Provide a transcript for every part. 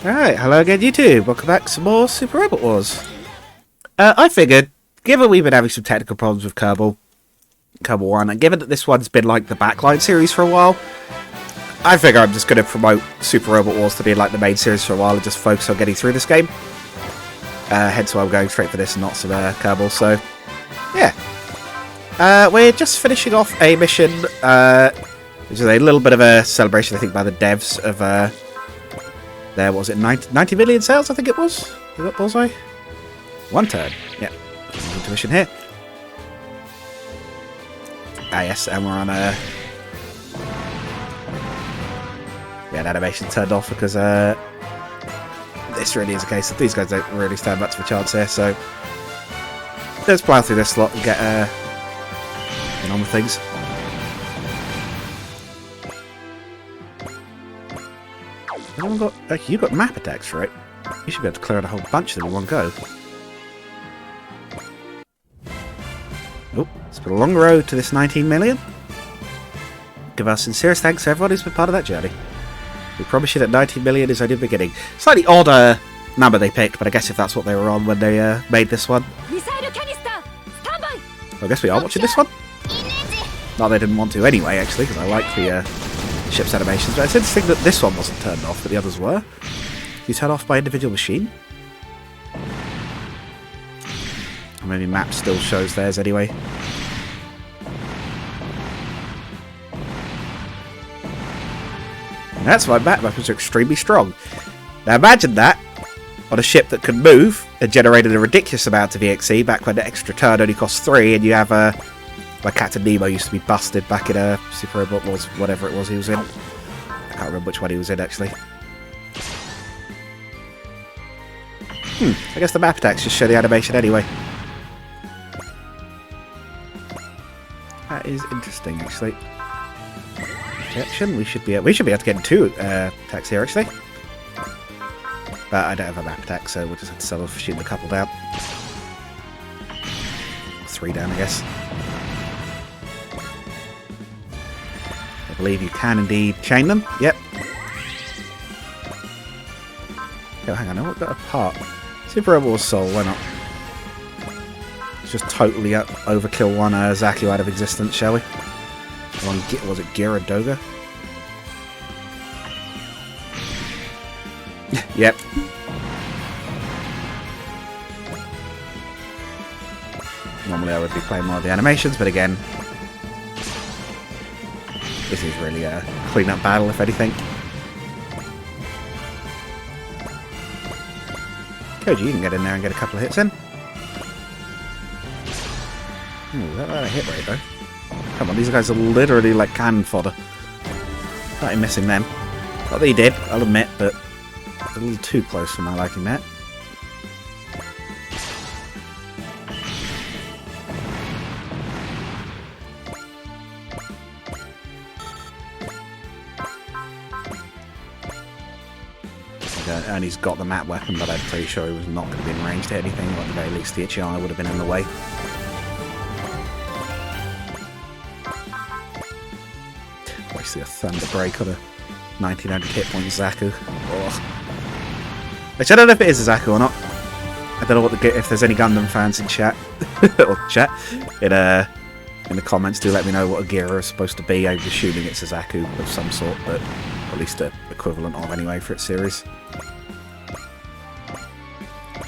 Alright, hello again YouTube, welcome back to some more Super Robot Wars. I figured, given we've been having some technical problems with Kerbal 1, and given that this one's been like the backline series for a while, I figure I'm just going to promote Super Robot Wars to be like the main series for a while and just focus on getting through this game. Hence why I'm going straight for this and not some Kerbal, so yeah. We're just finishing off a mission, which is a little bit of a celebration I think by the devs of there was it 90 million sales, I think it was? We got bullseye? One turn. Yeah. Into mission here. Ah yes, and we're on we had animation turned off because this really is a case that these guys don't really stand much of a chance here, so let's plow through this slot and get in on with things. You got map attacks, right? You should be able to clear out a whole bunch of them in one go. Oh, it's been a long road to this 19 million. Give our sincerest thanks to everyone who's been part of that journey. We promise you that 19 million is only the beginning. Slightly odd number they picked, but I guess if that's what they were on when they made this one. I guess we are watching this one. No, they didn't want to anyway, actually, because I like the ship's animations. But it's interesting that this one wasn't turned off, but the others were. You turn off by individual machine? Or maybe map still shows theirs anyway. And that's why map weapons are extremely strong. Now imagine that on a ship that can move and generated a ridiculous amount of EXE back when the extra turn only cost 3, and you have like Captain Nemo used to be busted back in a Super Robot Wars, whatever it was he was in. I can't remember which one he was in actually. I guess the map attacks just show the animation anyway. That is interesting actually. Protection, we should be able to get 2 attacks here actually. But I don't have a map attack, so we'll just have to settle for shooting a couple down. 3 down, I guess. I believe you can indeed chain them. Yep. Oh, hang on, I've got a part. Super Robot Wars Soul, why not? Let's just totally overkill one Zaku out of existence, shall we? One, was it Gyaradoga? Yep. Normally I would be playing more of the animations, but again, this is really a clean-up battle, if anything. Koji, you can get in there and get a couple of hits in. Ooh, that a hit rate, though. Come on, these guys are literally like cannon fodder. Not even missing them. Not that he did, I'll admit, but a little too close for my liking, that. And he's got the map weapon, but I'm pretty sure he was not going to be in range to anything, or at the very least the Ichiana would have been in the way. Basically a thunder break on a 1900 hit point Zaku. Oh. Which I don't know if it is a Zaku or not. I don't know if there's any Gundam fans in chat, or chat, in the comments, do let me know what a Gira is supposed to be. I'm assuming it's a Zaku of some sort, but at least an equivalent of anyway for its series.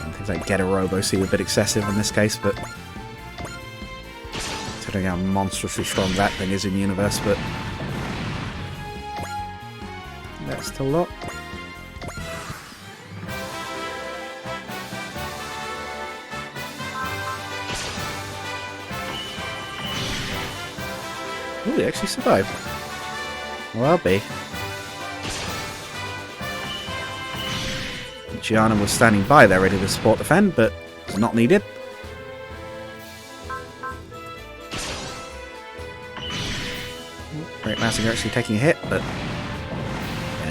And things like Get a Robo seem a bit excessive in this case, but considering how monstrously strong that thing is in the universe, but that's still a lot. Oh, he actually survived. Well, I'll be. Gianna was standing by there ready to support defend, but was not needed. Great Massinger actually taking a hit, but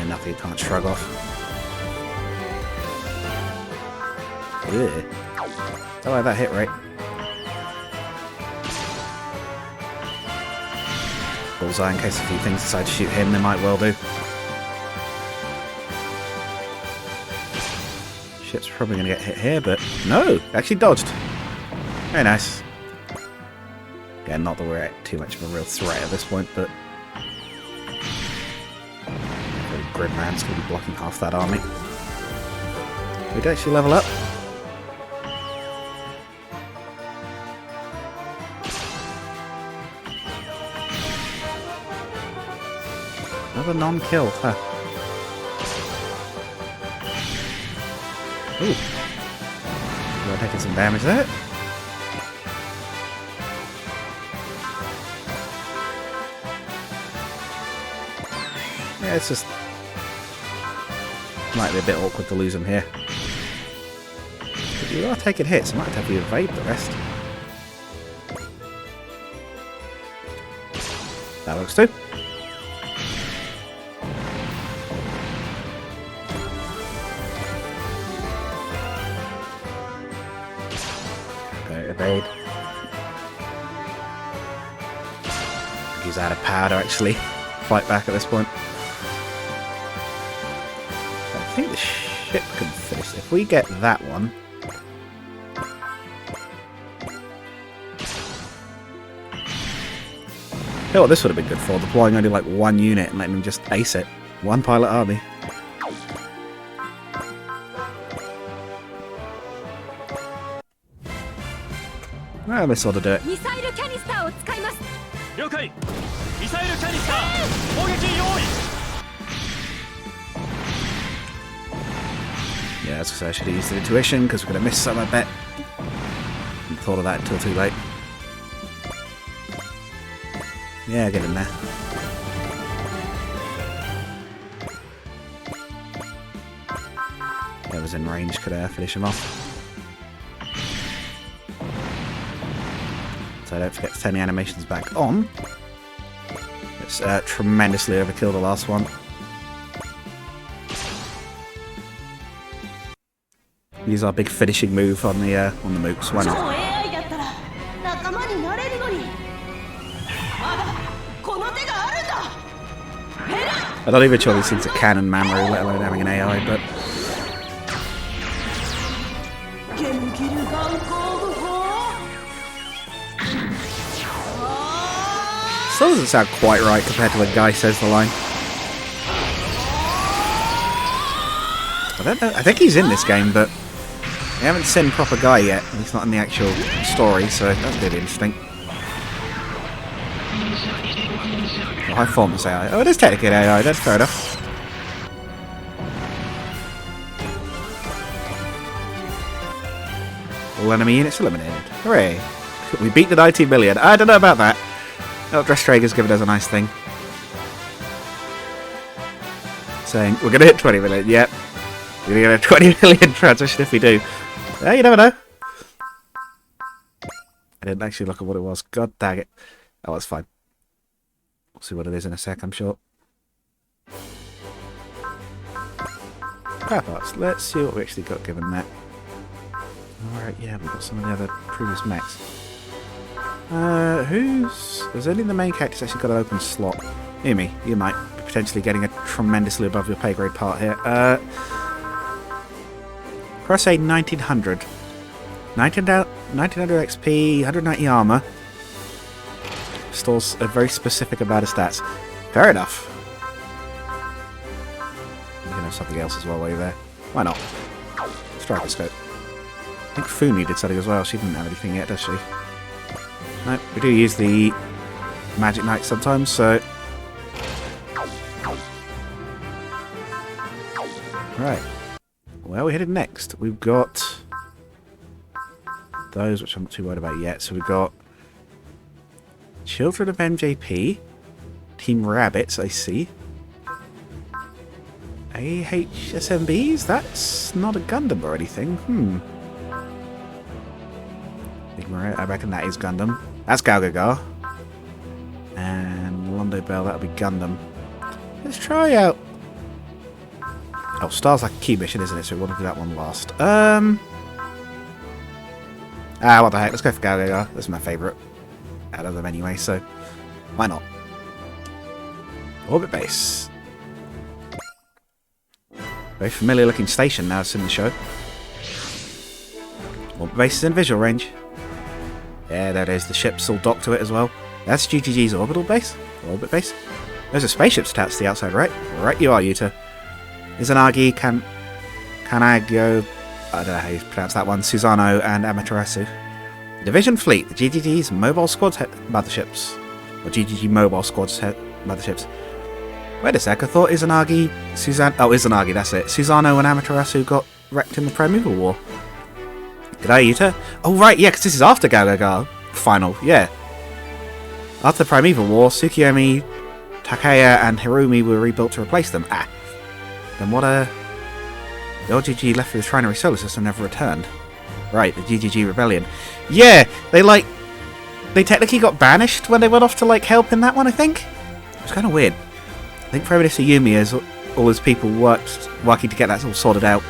nothing you can't shrug off. Ugh. Don't like that hit rate. Bullseye in case a few things decide to shoot him, they might well do. Ship's probably going to get hit here, but no! Actually dodged. Very nice. Yeah, not that we're too much of a real threat at this point, but... Gridman's going to be blocking half that army. We'd actually level up. Another non-kill, huh? Ooh. We're taking some damage there. Yeah, it's just... might be a bit awkward to lose him here. But you are taking hits, I might have to evade the rest. That works too. Evade. He's out of powder actually. Fight back at this point. I think the ship can finish. If we get that one. You know what this would have been good for? Deploying only like one unit and letting them just ace it. One pilot army. Well, this ought to do it. Yeah, as I say, I should have used the intuition because we're going to miss some, I bet. Hadn't thought of that until too late. Yeah, get in there. Whoever's in range could finish him off. So don't forget to turn the animations back on. Let's tremendously overkill the last one. Use our big finishing move on the mooks. Why not? I'm not even sure these things are canon Mamoru, let alone having an AI, but... Still doesn't sound quite right compared to when Guy says the line. I don't know. I think he's in this game, but we haven't seen proper Guy yet. He's not in the actual story, so that's really interesting. Well, high performance AI. Oh, it is technically an AI. That's fair enough. All enemy units eliminated. Hooray! We beat the 19 million. I don't know about that. Oh, Dressstrager's given us a nice thing. Saying, we're going to hit 20 million. Yep. We're going to get a 20 million transition if we do. You never know. I didn't actually look at what it was. God dang it. Oh, it's fine. We'll see what it is in a sec, I'm sure. Power parts. Let's see what we actually got given that. Alright, yeah, we've got some of the other previous mechs. There's only the main character's actually got an open slot. Hear me, you might be potentially getting a tremendously above your pay grade part here. Press A 1900. 1900 XP, 190 armor. Stores a very specific amount of stats. Fair enough. You can have something else as well while you're there. Why not? Striker scope. I think Fumi did something as well. She didn't have anything yet, does she? No, we do use the Magic Knight sometimes, so... Right. Where are we headed next? We've got... those, which I'm not too worried about yet. So we've got... Children of MJP. Team Rabbits, I see. AHSMBs? That's not a Gundam or anything. I reckon that is Gundam. That's Galgagar. And Londo Bell, that'll be Gundam. Let's try out... Oh, Star's like a key mission, isn't it? So we want to do that one last. What the heck? Let's go for Galgagar. That's my favourite out of them anyway, so why not? Orbit base. Very familiar looking station now it's in the show. Orbit base is in visual range. Yeah, there it is. The ship's all docked to it as well. That's GGG's orbital base. Orbit base. There's a spaceship attached to the outside, right? Right you are, Yuta. Izanagi, Kanagyo, I don't know how you pronounce that one, Susano, and Amaterasu. Division Fleet, the GGG's Mobile Squad's motherships. Or GGG Mobile Squad's motherships. Wait a sec, I thought Izanagi, Izanagi, that's it. Susano and Amaterasu got wrecked in the Primeval War. G'day, Yuta. Oh, right, yeah, because this is after Gagaga final, yeah. After the Primeval War, Tsukiyomi, Takaya, and Hirumi were rebuilt to replace them. Ah. Then what the old GG left for the Trinary Solar System never returned. Right, the GGG Rebellion. Yeah, they technically got banished when they went off to, like, help in that one, I think? It was kind of weird. I think Prime Minister Yumi has all his people working to get that all sorted out.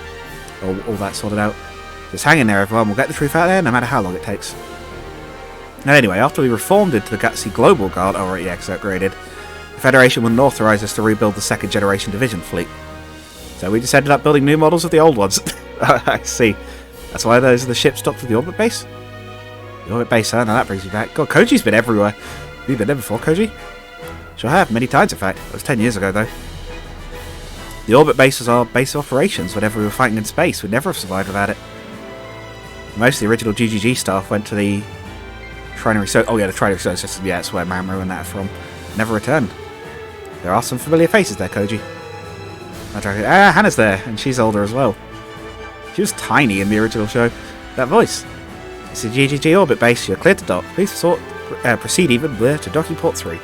Or all that sorted out. Just hang in there, everyone. We'll get the truth out there, no matter how long it takes. Now, anyway, after we reformed into the Gutsy Global Guard, oh, right, yeah, because upgraded, the Federation wouldn't authorize us to rebuild the second generation division fleet. So we just ended up building new models of the old ones. I see. That's why those are the ships docked with the orbit base? The orbit base, huh? Now that brings me back. God, Koji's been everywhere. Have you been there before, Koji? Sure have, many times in fact. It was 10 years ago, though. The orbit base was our base of operations whenever we were fighting in space. We'd never have survived without it. Most of the original GGG staff went to the Trinary Solar... Oh yeah, the Trinary Solar System. Yeah, that's where Mamoru and that are from. Never returned. There are some familiar faces there, Koji. Ah, Hannah's there, and she's older as well. She was tiny in the original show. That voice. It's a GGG orbit base. You're cleared to dock. Please proceed even to docking port 3.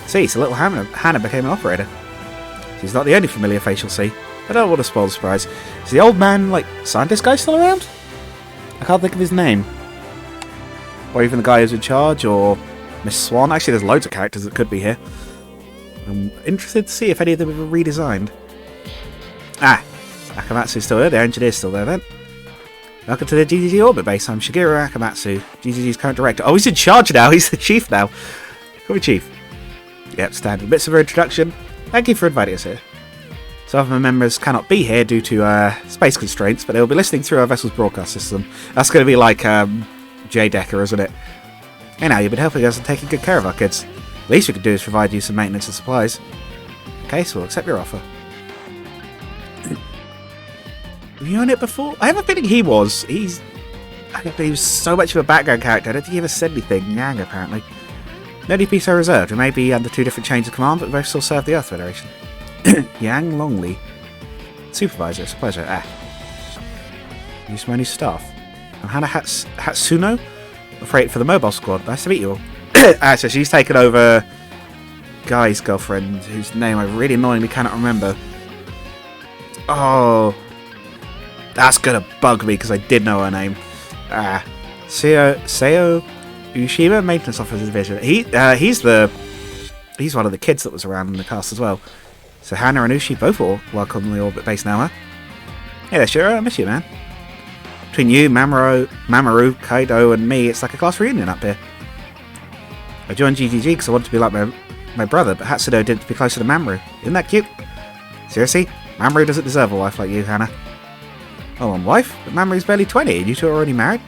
See, so little Hannah became an operator. She's not the only familiar face you'll see. I don't want to spoil the surprise. Is the old man, like, scientist guy still around? I can't think of his name. Or even the guy who's in charge, or Miss Swan. Actually, there's loads of characters that could be here. I'm interested to see if any of them were redesigned. Ah, Akamatsu's still there. The engineer's still there then. Welcome to the GGG orbit base. I'm Shigeru Akamatsu, GGG's current director. Oh, he's in charge now. He's the chief now. Call me chief. Yep, standard bits of introduction. Thank you for inviting us here. Some of my members cannot be here due to space constraints, but they will be listening through our vessel's broadcast system. That's going to be like J Decker, isn't it? Hey now, you've been helping us and taking good care of our kids. The least we can do is provide you some maintenance and supplies. Okay, so we'll accept your offer. Have you owned it before? I have a feeling he was. He was so much of a background character. I don't think he ever said anything. Yang, apparently. No need to be so reserved. We may be under two different chains of command, but we both still serve the Earth Federation. Yang Longley. Supervisor, it's a pleasure. Ah. Use my new staff. I'm Hannah Hatsuno. Afraid for the mobile squad. Nice to meet you all. So she's taken over Guy's girlfriend, whose name I really annoyingly cannot remember. Oh. That's gonna bug me because I did know her name. Seo Ushima, maintenance officer division. He's one of the kids that was around in the cast as well. So Hannah and Ushi both are welcome on the orbit base now, huh? Hey there, Shiro, I miss you, man. Between you, Mamoru, Kaido, and me, it's like a class reunion up here. I joined GGG because I wanted to be like my brother, but Hatsuno did to be closer to Mamoru. Isn't that cute? Seriously? Mamoru doesn't deserve a wife like you, Hannah. Oh, one wife? But Mamoru's barely 20, and you two are already married?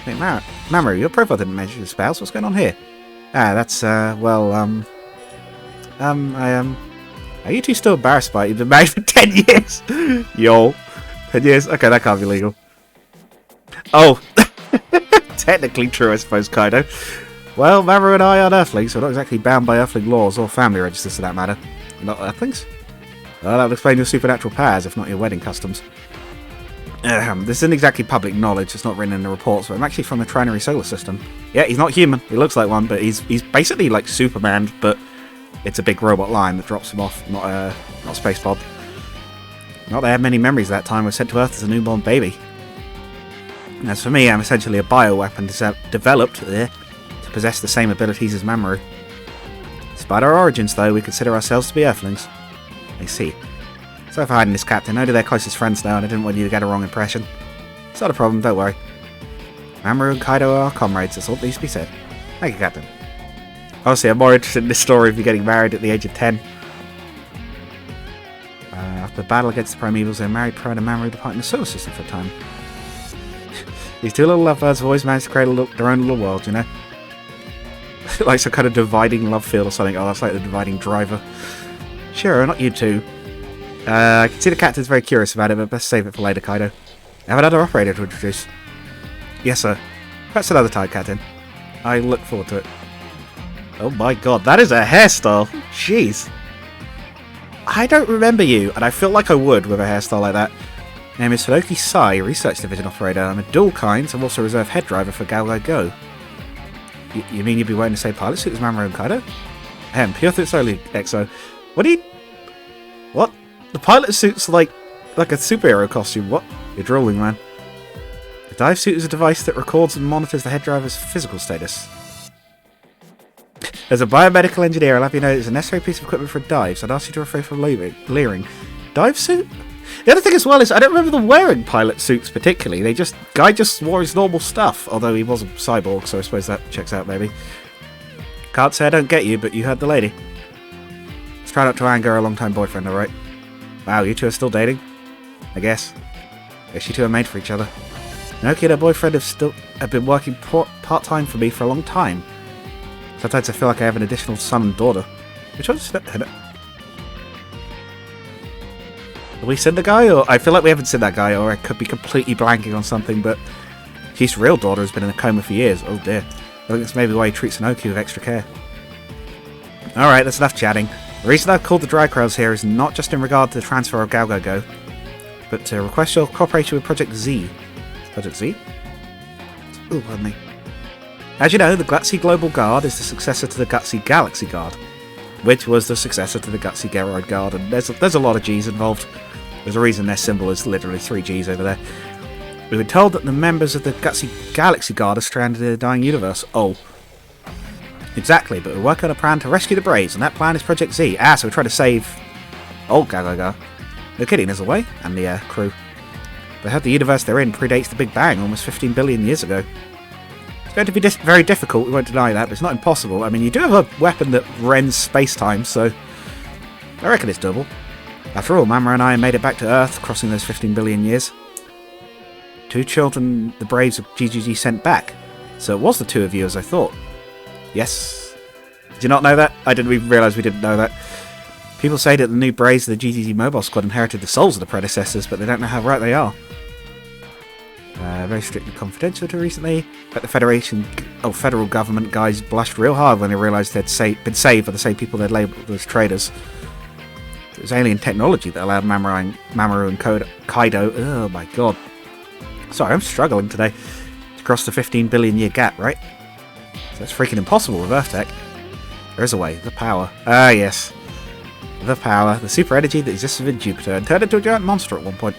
Wait, Mamoru, your profile didn't mention your spouse. What's going on here? That's, are you two still embarrassed by it? You've been married for 10 years? Yo. 10 years? Okay, that can't be legal. Oh. Technically true, I suppose, Kaido. Well, Mamoru and I are Earthlings, so we're not exactly bound by Earthling laws or family registers for that matter. Not Earthlings? Well, that would explain your supernatural powers, if not your wedding customs. This isn't exactly public knowledge, it's not written in the reports, but I'm actually from the Trinary Solar System. Yeah, he's not human, he looks like one, but he's basically like Superman, but it's a big robot line that drops him off, not Space Bob. Not that I have many memories of that time I was sent to Earth as a newborn baby. As for me, I'm essentially a bioweapon developed to possess the same abilities as Mamoru. Despite our origins, though, we consider ourselves to be Earthlings. I see. So for hiding this, Captain. I know they're closest friends now, and I didn't want you to get a wrong impression. It's not a problem, don't worry. Mamoru and Kaido are our comrades, that's all that needs to be said. Thank you, Captain. Honestly, I'm more interested in this story of you getting married at the age of 10. After the battle against the Primevals, they married prior to Mamoru departing the solar system for a time. These two little lovebirds have always managed to create their own little world, you know? Like some kind of dividing love field or something. Oh, that's like the dividing driver. Sure, not you two. I can see the captain's very curious about it, but best save it for later, Kaido. I have another operator to introduce. Yes, sir. Perhaps another time, Captain. I look forward to it. Oh my god, that is a hairstyle! Jeez. I don't remember you, and I feel like I would with a hairstyle like that. My name is Hiroki Sai, Research Division Operator. I'm a dual kind, so I'm also a reserve head driver for Galgo Go. You mean you'd be wearing the same pilot suit as Mamoru and Kaido? Pure thoughts only, EXO. What? The pilot suit's like a superhero costume. What? You're drooling, man. The dive suit is a device that records and monitors the head driver's physical status. As a biomedical engineer, I'll have you know it's a necessary piece of equipment for a dive, so I'd ask you to refrain from leering. Dive suit? The other thing as well is, I don't remember them wearing pilot suits particularly. Guy just wore his normal stuff, although he was a cyborg, so I suppose that checks out maybe. Can't say I don't get you, but you heard the lady. Let's try not to anger her long-time boyfriend, alright? Wow, you two are still dating? I guess. Guess you two are made for each other. Naoki and her boyfriend have been working part-time for me for a long time. Sometimes I feel like I have an additional son and daughter. Which one's... Have we seen the guy? Or I feel like we haven't seen that guy, or I could be completely blanking on something, but his real daughter has been in a coma for years. Oh dear. I think that's maybe why he treats Naoki with extra care. Alright, that's enough chatting. The reason I've called the Dry Crowds here is not just in regard to the transfer of Galgo Go, but to request your cooperation with Project Z. Project Z? Ooh, pardon me. As you know, the Gutsy Global Guard is the successor to the Gutsy Galaxy Guard, which was the successor to the Gutsy Geroid Guard, and there's a lot of G's involved. There's a reason their symbol is literally 3 G's over there. We've been told that the members of the Gutsy Galaxy Guard are stranded in a dying universe. Oh. Exactly, but we're working on a plan to rescue the Braves, and that plan is Project Z. So we're trying to save old Galaga. No kidding, there's a way, and the crew. They heard the universe they're in predates the Big Bang almost 15 billion years ago. It's going to be very difficult, we won't deny that, but it's not impossible. I mean, you do have a weapon that rends space-time, so I reckon it's doable. After all, Mama and I made it back to Earth, crossing those 15 billion years. 2 children the Braves of GGG sent back, so it was the 2 of you as I thought. Yes. Did you not know that? I didn't even realise we didn't know that. People say that the new Braves of the GGG Mobile Squad inherited the souls of the predecessors, but they don't know how right they are. Very strictly confidential to recently, but the federal government guys blushed real hard when they realised they'd been saved by the same people they'd labelled as traitors. It was alien technology that allowed Mamoru and Kaido, oh my god. Sorry, I'm struggling today, to cross the 15 billion year gap, right? So that's freaking impossible with Earth tech. There is a way, the power. Ah yes. The power, the super energy that exists within Jupiter and turned into a giant monster at one point.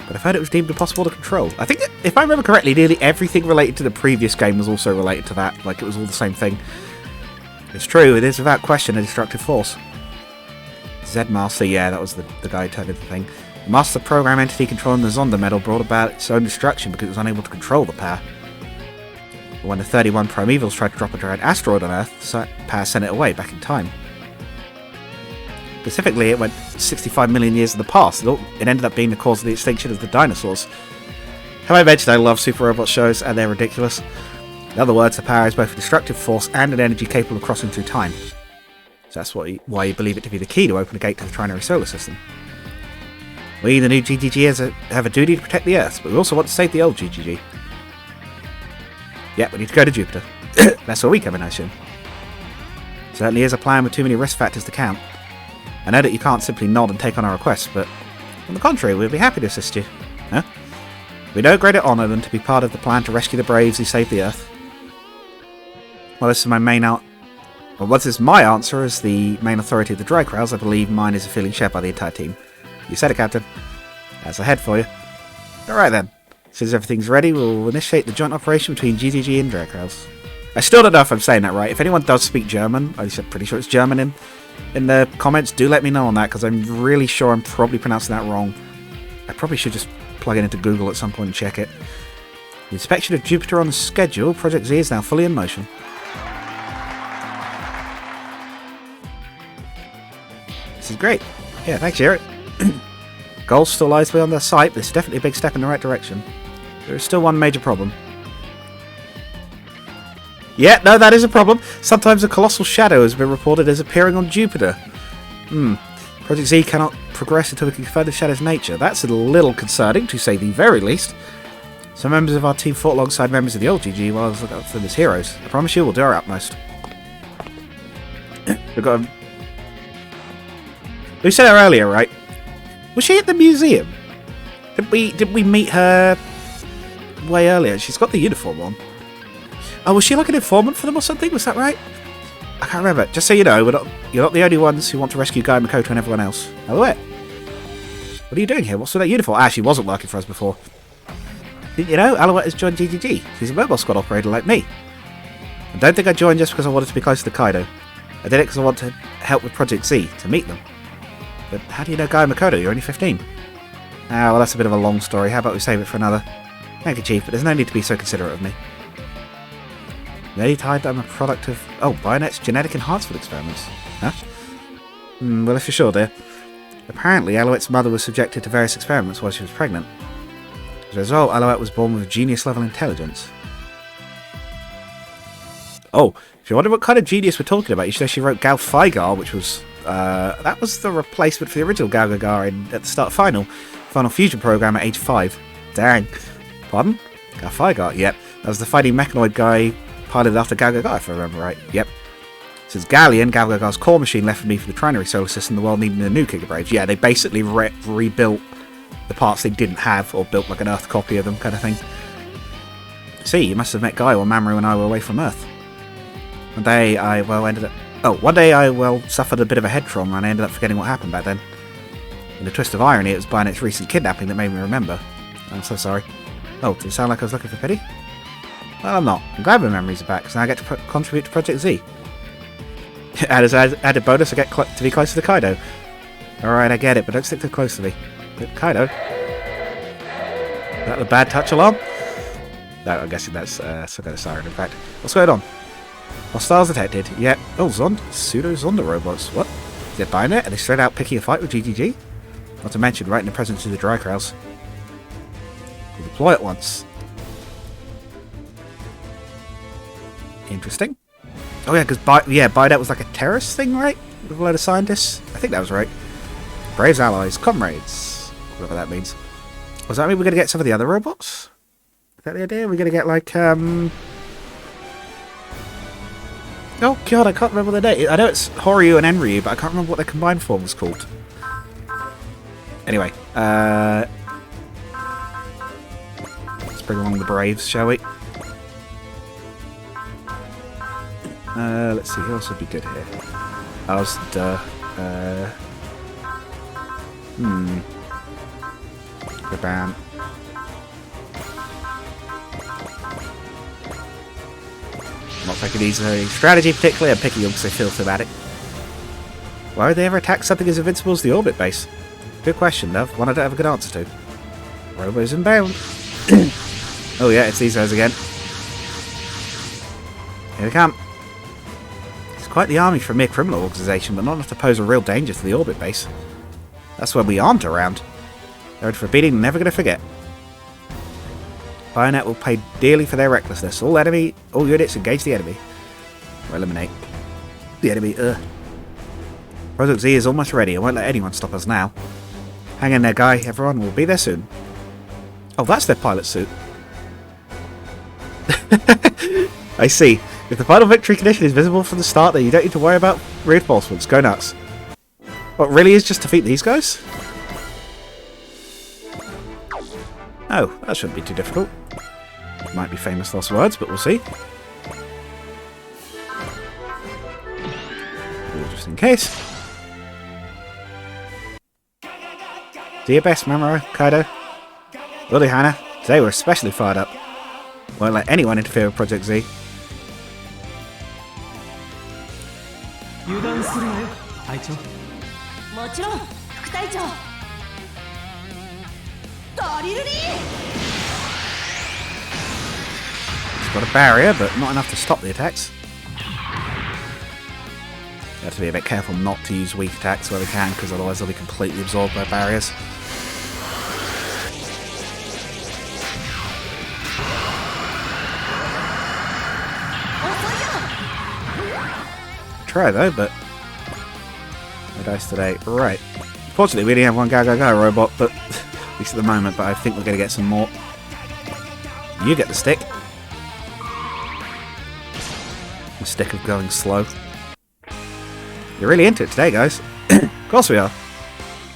But I've heard it was deemed impossible to control. I think, if I remember correctly, nearly everything related to the previous game was also related to that. Like, it was all the same thing. It's true, it is without question a destructive force. Z-Master, yeah, that was the guy who turned into the thing. The Master Program entity controlling the Zonda Medal brought about its own destruction because it was unable to control the power. But when the 31 Primevals tried to drop a giant asteroid on Earth, the power sent it away back in time. Specifically, it went 65 million years in the past. It ended up being the cause of the extinction of the dinosaurs. Have I mentioned I love Super Robot shows, and they're ridiculous? In other words, the power is both a destructive force and an energy capable of crossing through time. So that's why you believe it to be the key to open a gate to the Trinary Solar System. We, the new GGGers, have a duty to protect the Earth, but we also want to save the old GGG. Yeah, we need to go to Jupiter. That's where we come in, I assume. Certainly is a plan with too many risk factors to count. I know that you can't simply nod and take on our request, but on the contrary, we'd be happy to assist you. Huh? We know greater honour than to be part of the plan to rescue the Braves who saved the Earth. Well, this is my main what is my answer as the main authority of the Dry Crowds. I believe mine is a feeling shared by the entire team. You said it, Captain. That's ahead for you. Alright then. Since everything's ready, we'll initiate the joint operation between GGG and Dry Crowds. I still don't know if I'm saying that right. If anyone does speak German, I'm pretty sure it's German in the comments, do let me know on that, because I'm really sure I'm probably pronouncing that wrong. I probably should just plug it into Google at some point and check it. The inspection of Jupiter on the schedule. Project Z is now fully in motion. This is great. Yeah, thanks, Jarrett. Goal still lies beyond their sight, but it's definitely a big step in the right direction. There is still one major problem. Yeah, no, that is a problem. Sometimes a colossal shadow has been reported as appearing on Jupiter. Project Z cannot progress until we can confirm the shadow's nature. That's a little concerning, to say the very least. Some members of our team fought alongside members of the old GG while I was looking up for them as heroes. I promise you we'll do our utmost. We've got We said her earlier, right? Was she at the museum? Did we meet her way earlier? She's got the uniform on. Oh, was she like an informant for them or something? Was that right? I can't remember. Just so you know, you're not the only ones who want to rescue Guy Makoto and everyone else. Alouette, what are you doing here? What's with that uniform? Ah, she wasn't working for us before. Didn't you know? Alouette has joined GGG. She's a mobile squad operator like me. I don't think I joined just because I wanted to be closer to Kaido. I did it because I want to help with Project Z, to meet them. But how do you know Guy Makoto? You're only 15. Ah, well, that's a bit of a long story. How about we save it for another? Thank you, Chief, but there's no need to be so considerate of me. They tied that I'm a product of... Oh, Bayonet's genetic enhancement experiments. Huh? Well, if you're sure, dear. Apparently, Alouette's mother was subjected to various experiments while she was pregnant. As a result, Alouette was born with genius-level intelligence. Oh, if you wonder what kind of genius we're talking about, you should know she wrote Gal Figar, which was... that was the replacement for the original Gal Gagarin at the start of Final Fusion program at age 5. Dang. Pardon? Gal Figar? Yep. That was the fighting mechanoid guy piloted after Gal Gaga, if I remember right. Yep. Since Galleon, Gal Gaga's core machine left with me for the trinary solar system, the world needed a new Giga Braves. Yeah, they basically rebuilt the parts they didn't have, or built like an Earth copy of them, kind of thing. See, you must have met Guy while Mamoru and I were away from Earth. One day I suffered a bit of a head trauma and I ended up forgetting what happened back then. In a twist of irony, it was Bayonet's recent kidnapping that made me remember. I'm so sorry. Oh, did it sound like I was looking for pity? Well, I'm not. I'm glad my memories are back, because now I get to contribute to Project Z. As added bonus, I get to be closer to Kaido. Alright, I get it, but don't stick too close to me. But Kaido? Is that the bad touch alarm? No, I'm guessing that's some kind of siren, in fact. What's going on? Hostiles detected. Yep. Oh, Pseudo-Zonda robots. What? Is it Bayonet? Are they straight out picking a fight with GGG? Not to mention, right in the presence of the Dry Kraus. We'll deploy at once. Interesting. Oh yeah, because Bayonet was like a terrorist thing, right? With a load of scientists? I think that was right. Braves allies, comrades. Whatever that means. Does that mean we're going to get some of the other robots? Is that the idea? We're going to get like, Oh god, I can't remember the name. I know it's Horyu and Enryu, but I can't remember what their combined form was called. Anyway, let's bring along the Braves, shall we? Let's see, who else would be good here? Gaban. Not taking these strategy particularly, I'm picking them because they feel thematic. Why would they ever attack something as invincible as the orbit base? Good question, love. One I don't have a good answer to. Robo's inbound. Oh yeah, it's these guys again. Here they come. It's quite the army for a mere criminal organisation, but not enough to pose a real danger to the orbit base. That's when we aren't around. They're in for a beating never going to forget. Bayonet will pay dearly for their recklessness. All units engage the enemy. Or eliminate the enemy. Project Z is almost ready. I won't let anyone stop us now. Hang in there, Guy. Everyone will be there soon. Oh, that's their pilot suit. I see. If the final victory condition is visible from the start, then you don't need to worry about reinforcements. Go nuts. What, really is just defeat these guys? Oh, that shouldn't be too difficult. Might be famous last words, but we'll see. Just in case. Do your best, Mamoru, Kaido. Will do, Hana. Today we're especially fired up. Won't let anyone interfere with Project Z. It's got a barrier, but not enough to stop the attacks. You have to be a bit careful not to use weak attacks where we can, because otherwise they'll be completely absorbed by barriers. try though, but no dice today. Right. Fortunately, we only have one Go Go Go robot, but at least at the moment. But I think we're going to get some more. You get the stick. The stick of going slow. You're really into it today, guys. Of course we are.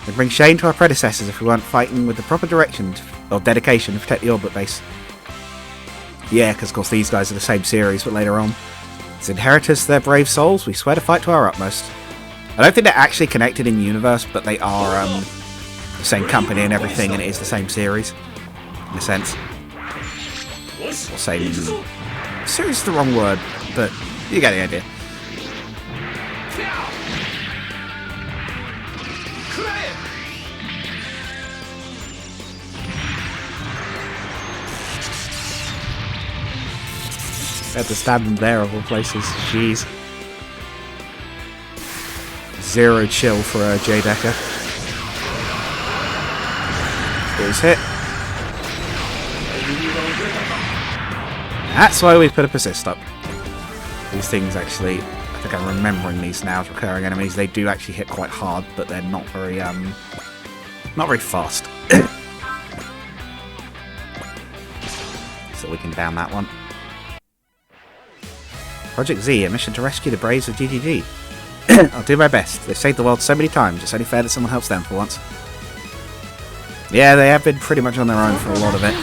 We'd bring shame to our predecessors if we weren't fighting with the proper direction or dedication to protect the orbit base. Yeah, because of course these guys are the same series, but later on. As inheritors to their brave souls, we swear to fight to our utmost. I don't think they're actually connected in universe, but they are the same company and everything, and it is the same series, in a sense. Or same... Series is the wrong word, but you get the idea. I had to stand them there of all places. Jeez. Zero chill for J Decker. Here's hit. That's why we put a persist up. These things actually, I think I'm remembering these now as recurring enemies. They do actually hit quite hard, but they're not very fast. So we can down that one. Project Z, a mission to rescue the braves of GGG. I'll do my best. They've saved the world so many times. It's only fair that someone helps them for once. Yeah, they have been pretty much on their own for a lot of it.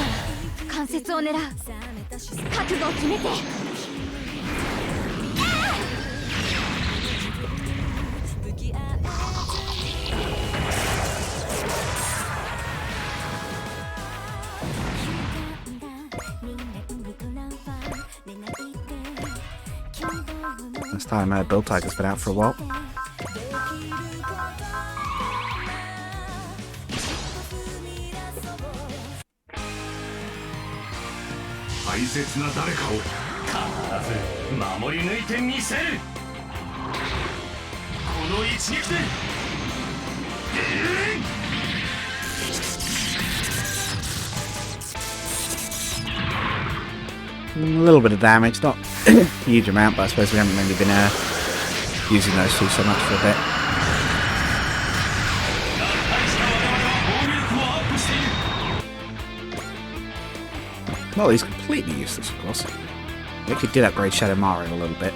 This time Build Tiger's been out for a while. A little bit of damage, not a huge amount, but I suppose we haven't really been using those two so much for a bit. Well, he's completely useless, of course. We actually did upgrade Shadowmaru a little bit.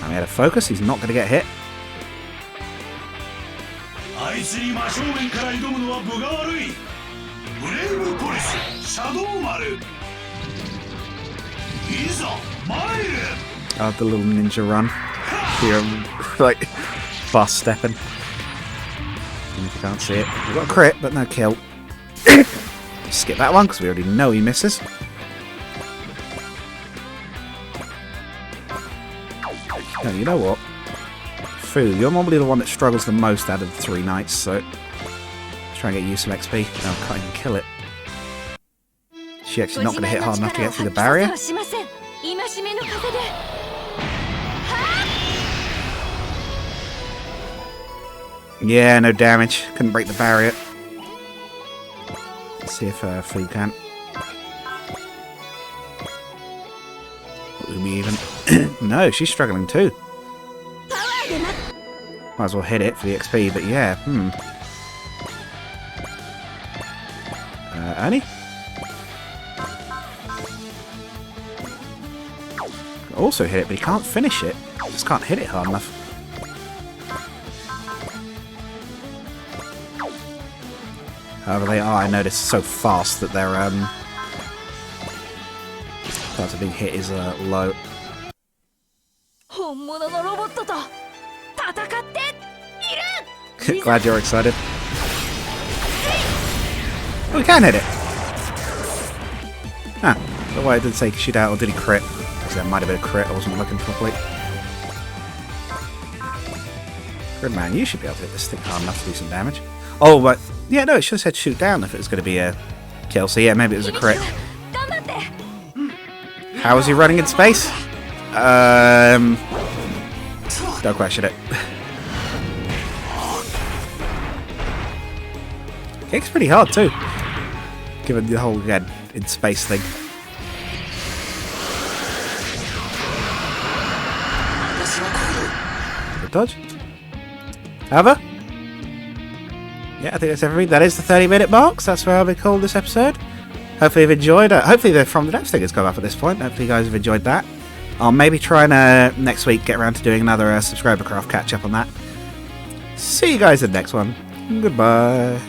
And we had a focus, he's not going to get hit. Oh, the little ninja run. Here, like, fast stepping. Even if you can't see it. We've got a crit, but no kill. Skip that one, because we already know he misses. No, you know what? Fu, you're normally the one that struggles the most out of the three knights, so let's try and get you some XP. No, I can't even kill it. She's actually not going to hit hard enough to get through the barrier. Yeah, no damage. Couldn't break the barrier. Let's see if Fu can. Umi even. No, she's struggling too. Might as well hit it for the XP, but yeah, Ernie? Also hit it, but he can't finish it. Just can't hit it hard enough. However, they are, I noticed, so fast that their chance of being hit is low. Glad you're excited. Oh, we can hit it! Ah, the way I didn't say shoot out, or did he crit? Because that might have been a crit, I wasn't looking properly. Good man, you should be able to hit this thing hard enough to do some damage. Oh, but yeah, no, it should have said shoot down if it was going to be a kill. So yeah, maybe it was a crit. How is he running in space? Don't question it. Kicks pretty hard too, given the whole again in space thing. Good dodge. However, yeah, I think that's everything. That is the 30-minute mark, so that's where I'll be calling this episode. Hopefully you've enjoyed it. Hopefully the From the Depths thing has gone up at this point. Hopefully you guys have enjoyed that. I'll maybe try and next week get around to doing another subscriber craft catch-up on that. See you guys in the next one. Goodbye.